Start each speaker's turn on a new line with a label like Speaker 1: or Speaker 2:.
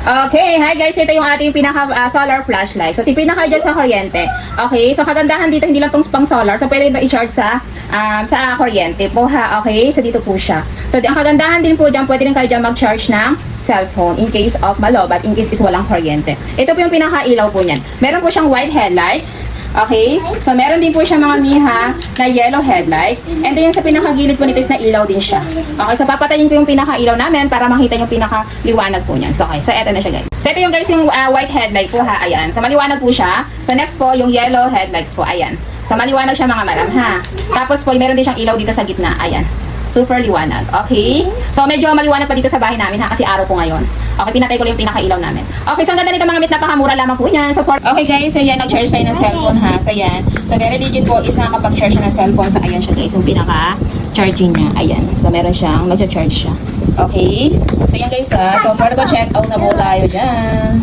Speaker 1: Okay, hi guys, ito yung ating pinaka solar flashlight. So, pinaka dyan sa kuryente. Okay, so kagandahan dito, hindi lang tong pang solar. So, pwede ba i-charge sa kuryente po ha. Okay, so dito po siya. So, ang kagandahan din po dyan, pwede rin kayo dyan mag-charge ng cellphone in case of malobat, in case is walang kuryente. Ito po yung pinaka-ilaw po niyan. Meron po siyang white headlight. Okay? So, meron din po siya mga miha na yellow headlight. And then, yung sa pinakagilid po nito is na ilaw din siya. Okay? So, papatayin ko yung pinaka-ilaw namin para makita yung pinaka-liwanag po niyan. So, okay. So, eto na siya guys. So, ito yung guys yung white headlight po ha. Ayan. So, maliwanag po siya. So, next po, yung yellow headlights po. Ayan. So, maliwanag siya mga madam ha. Tapos po, meron din siyang ilaw dito sa gitna. Ayan. Super liwanag. Okay? So, medyo maliwanag pa dito sa bahay namin ha kasi araw po ngayon. Okay, pinatay ko lang yung pinaka-ilaw namin. Okay, so ang ganda nito mga mit, napakamura lamang po yan. So, okay guys, so yan, nag-charge tayo ng cellphone ha. So, yan. So, very legit po is nakakapag-charge siya ng cellphone. So, ayan siya guys, yung pinaka-charging niya. Ayan. So, meron siyang nag-charge siya. Okay? So, yan guys ha. So, for go check out na po tayo dyan.